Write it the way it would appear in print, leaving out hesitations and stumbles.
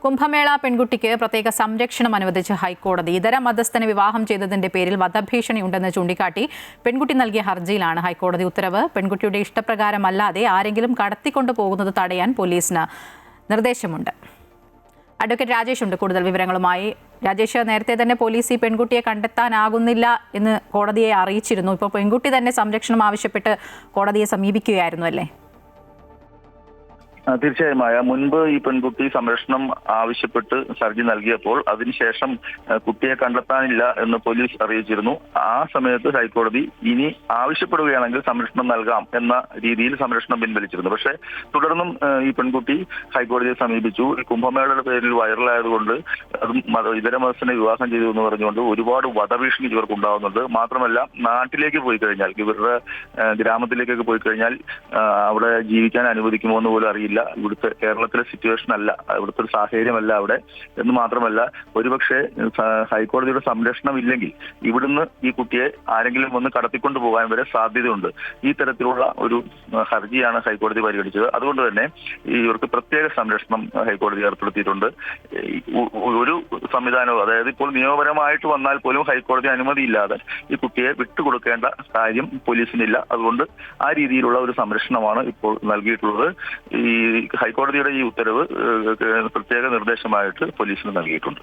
കുംഭമേള പെൺകുട്ടിക്ക് പ്രത്യേക സംരക്ഷണം അനുവദിച്ച് ഹൈക്കോടതി. ഇതര മതസ്ഥനെ വിവാഹം ചെയ്തതിന്റെ പേരിൽ വധഭീഷണിയുണ്ടെന്ന് ചൂണ്ടിക്കാട്ടി പെൺകുട്ടി നൽകിയ ഹർജിയിലാണ് ഹൈക്കോടതി ഉത്തരവ്. പെൺകുട്ടിയുടെ ഇഷ്ടപ്രകാരമല്ലാതെ ആരെങ്കിലും കടത്തിക്കൊണ്ടു പോകുന്നത് തടയാൻ പോലീസിന് നിർദ്ദേശമുണ്ട്. അഡ്വക്കേറ്റ് രാജേഷ് ഉണ്ട് കൂടുതൽ വിവരങ്ങളുമായി. രാജേഷ്, നേരത്തെ തന്നെ പോലീസ് ഈ പെൺകുട്ടിയെ കണ്ടെത്താനാകുന്നില്ല എന്ന് കോടതിയെ അറിയിച്ചിരുന്നു. ഇപ്പോൾ പെൺകുട്ടി തന്നെ സംരക്ഷണം ആവശ്യപ്പെട്ട് കോടതിയെ സമീപിക്കുകയായിരുന്നു അല്ലേ? തീർച്ചയായും മുൻപ് ഈ പെൺകുട്ടി സംരക്ഷണം ആവശ്യപ്പെട്ട് ഹർജി നൽകിയപ്പോൾ അതിനുശേഷം കുട്ടിയെ കണ്ടെത്താനില്ല എന്ന് പോലീസ് അറിയിച്ചിരുന്നു. ആ സമയത്ത് ഹൈക്കോടതി ഇനി ആവശ്യപ്പെടുകയാണെങ്കിൽ സംരക്ഷണം നൽകാം എന്ന രീതിയിൽ സംരക്ഷണം പിൻവലിച്ചിരുന്നു. പക്ഷേ തുടർന്നും ഈ പെൺകുട്ടി ഹൈക്കോടതിയെ സമീപിച്ചു. ഈ കുംഭമേളയുടെ പേരിൽ വൈറലായതുകൊണ്ട് അതും ഇതര മതസ്ഥനെ വിവാഹം ചെയ്തു എന്ന് പറഞ്ഞുകൊണ്ട് ഒരുപാട് വധഭീഷണി ഇവർക്ക് ഉണ്ടാകുന്നുണ്ട്. മാത്രമല്ല, നാട്ടിലേക്ക് പോയി കഴിഞ്ഞാൽ, ഇവരുടെ ഗ്രാമത്തിലേക്കൊക്കെ പോയി കഴിഞ്ഞാൽ അവിടെ ജീവിക്കാൻ അനുവദിക്കുമോ എന്ന് പോലും അറിയില്ല. ഇവിടുത്തെ കേരളത്തിലെ സിറ്റുവേഷൻ അല്ല, ഇവിടുത്തെ ഒരു സാഹചര്യമല്ല അവിടെ എന്ന് മാത്രമല്ല, ഒരുപക്ഷെ ഹൈക്കോടതിയുടെ സംരക്ഷണം ഇല്ലെങ്കിൽ ഇവിടുന്ന് ഈ കുട്ടിയെ ആരെങ്കിലും വന്ന് കടത്തിക്കൊണ്ടു പോകാൻ വരെ സാധ്യതയുണ്ട്. ഈ തരത്തിലുള്ള ഒരു ഹർജിയാണ് ഹൈക്കോടതി പരിഗണിച്ചത്. അതുകൊണ്ട് തന്നെ ഇവർക്ക് പ്രത്യേക സംരക്ഷണം ഹൈക്കോടതി ഏർപ്പെടുത്തിയിട്ടുണ്ട്. ഒരു സംവിധാനവും, അതായത് ഇപ്പോൾ നിയമപരമായിട്ട് വന്നാൽ പോലും ഹൈക്കോടതി അനുമതിയില്ലാതെ ഈ കുട്ടിയെ വിട്ടുകൊടുക്കേണ്ട കാര്യം പോലീസിനില്ല. അതുകൊണ്ട് ആ രീതിയിലുള്ള ഒരു സംരക്ഷണമാണ് ഇപ്പോൾ നൽകിയിട്ടുള്ളത്. ഈ ഹൈക്കോടതിയുടെ ഈ ഉത്തരവ് പ്രത്യേക നിർദ്ദേശമായിട്ട് പോലീസിന് നൽകിയിട്ടുണ്ട്.